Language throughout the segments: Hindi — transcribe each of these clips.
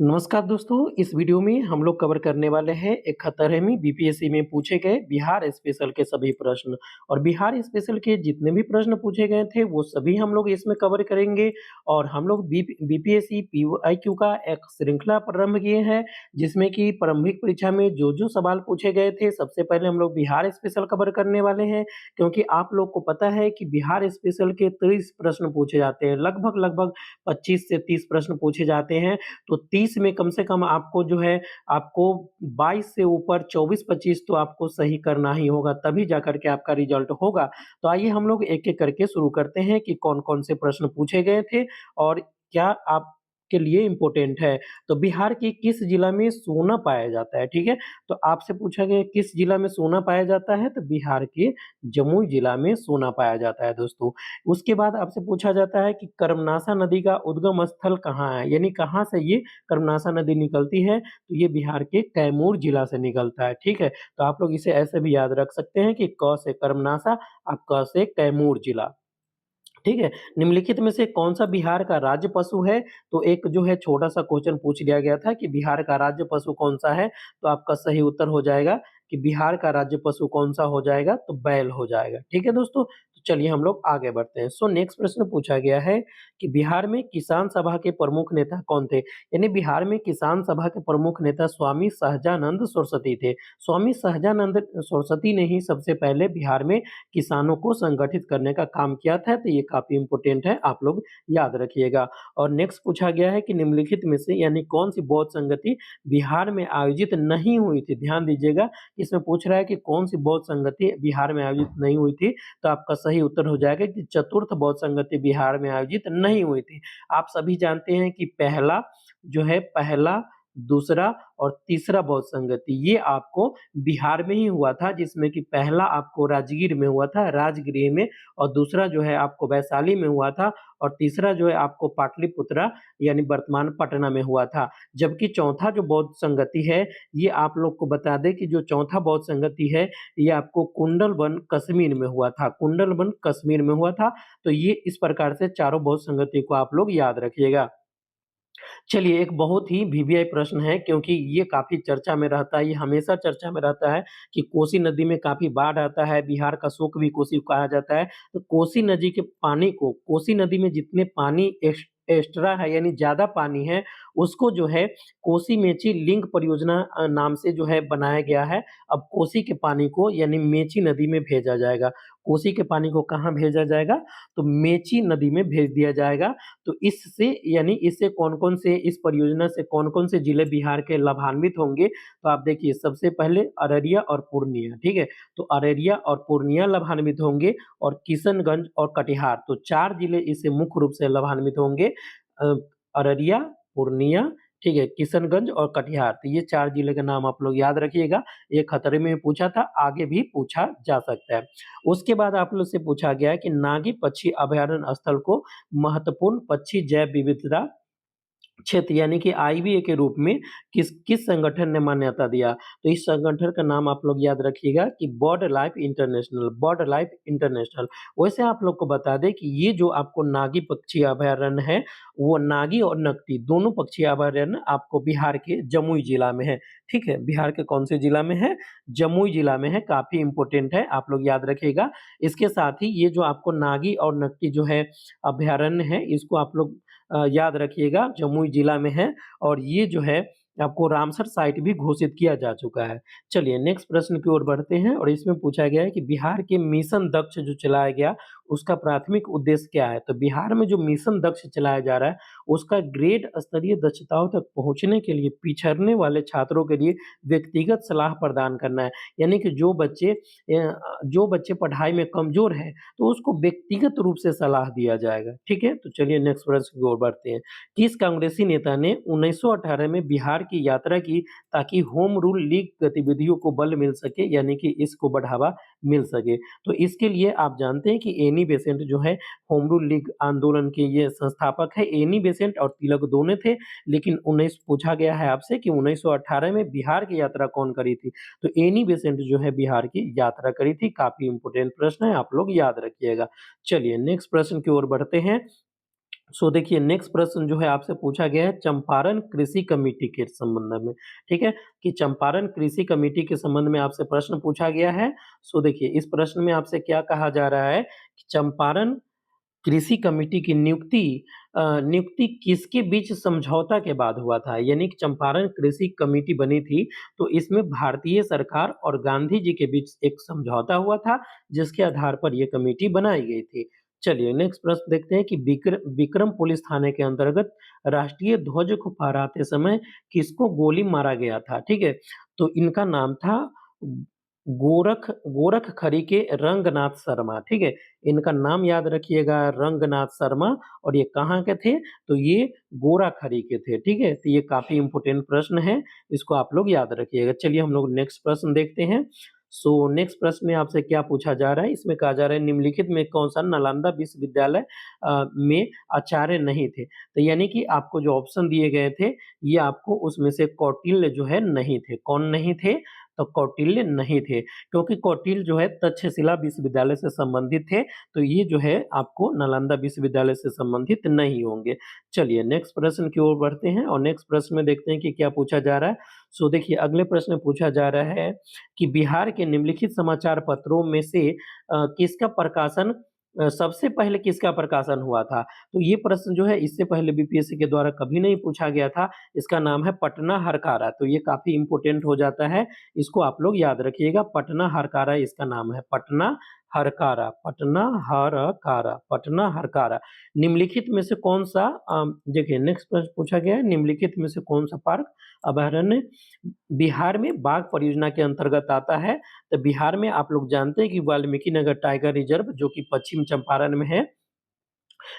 नमस्कार दोस्तों, इस वीडियो में हम लोग कवर करने वाले हैं 71वीं बीपीएससी में पूछे गए बिहार स्पेशल के सभी प्रश्न। और बिहार स्पेशल के जितने भी प्रश्न पूछे गए थे वो सभी हम लोग इसमें कवर करेंगे। और हम लोग बीपीएससी पीआईक्यू का एक श्रृंखला प्रारंभ किए हैं, जिसमें कि प्रारंभिक परीक्षा में जो जो सवाल पूछे गए थे सबसे पहले हम लोग बिहार स्पेशल कवर करने वाले हैं। क्योंकि आप लोग को पता है कि बिहार स्पेशल के 30 प्रश्न पूछे जाते हैं, लगभग लगभग 25 से 30 प्रश्न पूछे जाते हैं। तो 30 में कम से कम आपको जो है, आपको 22 से ऊपर 24-25 तो आपको सही करना ही होगा, तभी जाकर के आपका रिज़ल्ट होगा। तो आइए हम लोग एक-एक करके शुरू करते हैं कि कौन-कौन से प्रश्न पूछे गए थे और क्या आपके लिए इम्पोर्टेंट है। तो बिहार के किस जिला में सोना पाया जाता है, ठीक है? तो आपसे पूछा गया किस जिला में सोना पाया जाता है, तो बिहार के जमुई जिला में सोना पाया जाता है दोस्तों। उसके बाद आपसे पूछा जाता है कि कर्मनाशा नदी का उद्गम स्थल कहाँ है? यानी कहाँ से ये कर्मनाशा नदी निकलती है? तो ये बिहार के कैमूर जिला से निकलता है, ठीक है? तो आप लोग इसे ऐसे भी याद रख सकते हैं कि क से कर्मनाशा और क से कैमूर जिला। ठीक है? निम्नलिखित में से कौन-सा बिहार का राज्य पशु है? तो एक जो है छोटा-सा क्वेश्चन पूछ लिया गया था कि बिहार का राज्य पशु कौन-सा है? तो आपका सही उत्तर हो जाएगा कि बिहार का राज्य पशु कौन-सा हो जाएगा? तो बैल हो जाएगा। ठीक है दोस्तों? तो चलिए हम लोग आगे बढ़ते हैं। सो नेक्स्ट प्रश्न पूछा गया है कि बिहार में किसान सभा के प्रमुख नेता कौन थे? यानी बिहार में किसान सभा के प्रमुख नेता स्वामी सहजानंद सरस्वती थे। स्वामी सहजानंद सरस्वती ने ही सबसे पहले बिहार में किसानों को संगठित करने का काम किया था, तो ये काफ़ी इम्पोर्टेंट है, आप लोग याद रखिएगा। और नेक्स्ट पूछा गया है कि निम्नलिखित में से यानी कौन-सी बौद्ध संगति बिहार में आयोजित नहीं हुई थी? ध्यान दीजिएगा, इसमें पूछ रहा है कि कौन-सी बौद्ध संगति बिहार में आयोजित नहीं हुई थी, तो आपका सही उत्तर हो जाएगा कि चतुर्थ बौद्ध संगति बिहार में आयोजित नहीं हुई थी। आप सभी जानते हैं कि पहला जो है पहला, दूसरा और तीसरा बौद्ध संगति ये आपको बिहार में ही हुआ था, जिसमें कि पहला आपको राजगीर में हुआ था, राजगृह में, और दूसरा जो है आपको वैशाली में हुआ था, और तीसरा जो है आपको पाटलिपुत्रा यानी वर्तमान पटना में हुआ था। जबकि चौथा जो बौद्ध संगति है, ये आप लोग को बता दें कि जो चौथा बौद्ध संगति है, ये आपको कुंडलवन कश्मीर में हुआ था, कुंडलवन कश्मीर में हुआ था। तो ये इस प्रकार से चारों बौद्ध संगति को आप लोग याद रखिएगा। चलिए, एक बहुत ही वीवीआई प्रश्न है, क्योंकि ये काफ़ी चर्चा में रहता है, ये हमेशा चर्चा में रहता है कि कोसी नदी में काफ़ी बाढ़ आता है, बिहार का शोक भी कोसी को कहा जाता है। तो कोसी नदी के पानी को, कोसी नदी में जितने पानी एक्स्ट्रा है यानी ज़्यादा पानी है, उसको जो है कोसी मेची लिंक परियोजना नाम से जो है बनाया गया है। अब कोसी के पानी को यानी मेची नदी में भेजा जाएगा। कोसी के पानी को कहाँ भेजा जाएगा? तो मेची नदी में भेज दिया जाएगा। तो इससे यानी इससे कौन-कौन से, इस परियोजना से कौन-कौन से जिले बिहार के लाभान्वित होंगे? तो आप देखिए, सबसे पहले अररिया और पूर्णिया, ठीक है? तो अररिया और पूर्णिया लाभान्वित होंगे, और किशनगंज और कटिहार, तो 4 जिले इससे मुख्य रूप से लाभान्वित होंगे। अ, अररिया, पूर्णिया, ठीक है, किशनगंज और कटिहार, तो ये 4 जिले के नाम आप लोग याद रखिएगा। ये खतरे में पूछा था, आगे भी पूछा जा सकता है। उसके बाद आप लोग से पूछा गया है कि नागी पक्षी अभयारण्य स्थल को महत्वपूर्ण पक्षी जैव विविधता क्षेत्र यानी कि आईवीए के रूप में किस किस संगठन ने मान्यता दिया? तो इस संगठन का नाम आप लोग याद रखिएगा कि bird life international, bird life international. वैसे आप लोग को बता दें कि ये जो आपको नागी पक्षी अभयारण्य है, वो नागी और नकटी दोनों पक्षी अभयारण्य आपको बिहार के जमुई जिला में है, ठीक है? बिहार के कौन से जिला में है? जमुई जिला में है, काफ़ी इम्पोर्टेंट है, आप लोग याद रखिएगा। इसके साथ ही ये जो आपको नागी और नकटी जो है अभयारण्य है, इसको आप लोग याद रखिएगा, जमुई जिला में है, और ये जो है आपको रामसर साइट भी घोषित किया जा चुका है। चलिए नेक्स्ट प्रश्न की ओर बढ़ते हैं, और इसमें पूछा गया है कि बिहार के मिशन दक्ष जो चलाया गया, उसका प्राथमिक उद्देश्य क्या है? तो बिहार में जो मिशन दक्ष चलाया जा रहा है, उसका ग्रेड स्तरीय दक्षताओं तक पहुँचने के लिए पिछड़ने वाले छात्रों के लिए व्यक्तिगत सलाह प्रदान करना है। यानी कि जो बच्चे पढ़ाई में कमज़ोर हैं, तो उसको व्यक्तिगत रूप से सलाह दिया जाएगा, ठीक है? तो चलिए नेक्स्ट प्रश्न की ओर बढ़ते हैं। किस कांग्रेसी नेता ने 1918 में बिहार की यात्रा की, ताकि होम रूल लीग गतिविधियों को बल मिल सके, यानी कि इसको बढ़ावा मिल सके? तो इसके लिए आप जानते हैं कि एनी बेसेंट जो है होम रूल लीग आंदोलन के ये संस्थापक है। एनी बेसेंट और तिलक दोनों थे, लेकिन 19 पूछा गया है आपसे कि 1918 में बिहार की यात्रा कौन करी थी? तो एनी बेसेंट जो है बिहार की यात्रा करी थी। काफ़ी इम्पोर्टेंट प्रश्न है, आप लोग याद रखिएगा। चलिए नेक्स्ट प्रश्न की ओर बढ़ते हैं। सो देखिए नेक्स्ट प्रश्न जो है आपसे पूछा गया है चंपारण कृषि कमेटी के संबंध में, ठीक है? कि चंपारण कृषि कमेटी के संबंध में आपसे प्रश्न पूछा गया है। सो देखिए इस प्रश्न में आपसे क्या कहा जा रहा है कि चंपारण कृषि कमेटी की नियुक्ति किसके बीच समझौता के बाद हुआ था? यानी कि चंपारण कृषि कमेटी बनी थी, तो इसमें भारतीय सरकार और गांधी जी के बीच एक समझौता हुआ था, जिसके आधार पर ये कमेटी बनाई गई थी। चलिए नेक्स्ट प्रश्न देखते हैं कि विक्रम पुलिस थाने के अंतर्गत राष्ट्रीय ध्वज को फहराते समय किसको गोली मारा गया था? ठीक है? तो इनका नाम था गोरखखरी के रंगनाथ शर्मा, ठीक है? इनका नाम याद रखिएगा रंगनाथ शर्मा और ये कहाँ के थे? तो ये गोराखरी के थे, ठीक है? तो ये काफ़ी इम्पोर्टेंट प्रश्न है, इसको आप लोग याद रखिएगा। चलिए हम लोग नेक्स्ट प्रश्न देखते हैं। सो नेक्स्ट प्रश्न में आपसे क्या पूछा जा रहा है? इसमें कहा जा रहा है निम्नलिखित में कौन-सा नालंदा विश्वविद्यालय में आचार्य नहीं थे? तो यानी कि आपको जो ऑप्शन दिए गए थे, ये आपको उसमें से कौटिल्य जो है नहीं थे। कौन नहीं थे? तो कौटिल्य नहीं थे, क्योंकि कौटिल्य जो है तक्षशिला विश्वविद्यालय से संबंधित थे, तो ये जो है आपको नालंदा विश्वविद्यालय से संबंधित नहीं होंगे। चलिए नेक्स्ट प्रश्न की ओर बढ़ते हैं और नेक्स्ट प्रश्न में देखते हैं कि क्या पूछा जा रहा है। सो देखिए अगले प्रश्न में पूछा जा रहा है कि बिहार के निम्नलिखित समाचार पत्रों में से किसका प्रकाशन सबसे पहले किसका प्रकाशन हुआ था? तो ये प्रश्न जो है इससे पहले बीपीएससी के द्वारा कभी नहीं पूछा गया था। इसका नाम है पटना हरकारा, तो ये काफ़ी इम्पोर्टेंट हो जाता है। इसको आप लोग याद रखिएगा, पटना हरकारा इसका नाम है, पटना हरकारा, पटना हरकारा, पटना हरकारा। निम्नलिखित में से कौन-सा देखिए नेक्स्ट प्रश्न पूछा गया है, निम्नलिखित में से कौन-सा पार्क अभयारण्य बिहार में बाघ परियोजना के अंतर्गत आता है? तो बिहार में आप लोग जानते हैं कि वाल्मीकि नगर टाइगर रिज़र्व जो कि पश्चिम चंपारण में है,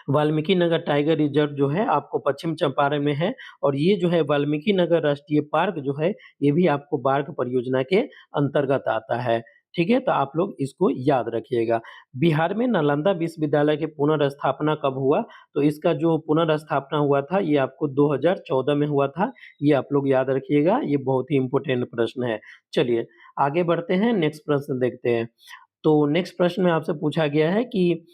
वाल्मीकि नगर टाइगर रिज़र्व जो है आपको पश्चिम चंपारण में है और ये जो है वाल्मीकि नगर राष्ट्रीय पार्क जो है, ये भी आपको बाघ परियोजना के अंतर्गत आता है। ठीक है? तो आप लोग इसको याद रखिएगा। बिहार में नालंदा विश्वविद्यालय की पुनर्स्थापना कब हुआ? तो इसका जो पुनर्स्थापना हुआ था, ये आपको 2014 में हुआ था। ये आप लोग याद रखिएगा, ये बहुत ही इम्पोर्टेंट प्रश्न है। चलिए, आगे बढ़ते हैं, नेक्स्ट प्रश्न देखते हैं। तो नेक्स्ट प्रश्न में आपसे पूछा गया है कि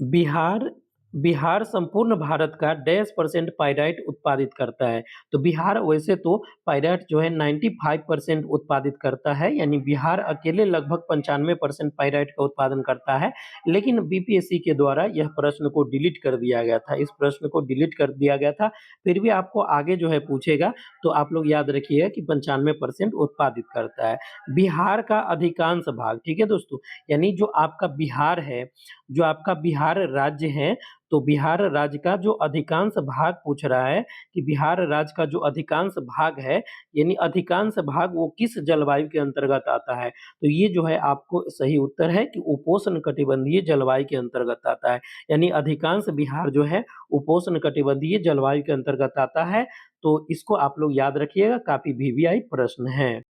बिहार बिहार संपूर्ण भारत का डैश परसेंट पाइराइट उत्पादित करता है। तो बिहार वैसे तो पाइराइट जो है 95% उत्पादित करता है, यानी बिहार अकेले लगभग 95% पाइराइट का उत्पादन करता है। लेकिन बीपीएससी के द्वारा यह प्रश्न को डिलीट कर दिया गया था, इस प्रश्न को डिलीट कर दिया गया था। फिर भी आपको आगे जो है पूछेगा, तो आप लोग याद रखिएगा कि 95% उत्पादित करता है। बिहार का अधिकांश भाग, ठीक है दोस्तों? यानी जो आपका बिहार है, जो आपका बिहार राज्य है, तो बिहार राज्य का जो अधिकांश भाग पूछ रहा है कि बिहार राज्य का जो अधिकांश भाग है, यानी अधिकांश भाग वो किस जलवायु के अंतर्गत आता है? तो ये जो है आपको सही उत्तर है कि उपोष्ण कटिबंधीय जलवायु के अंतर्गत आता है। यानी अधिकांश बिहार जो है उपोष्ण कटिबंधीय जलवायु के अंतर्गत आता है। तो इसको आप लोग याद रखिएगा, काफ़ी वीवीआई प्रश्न है।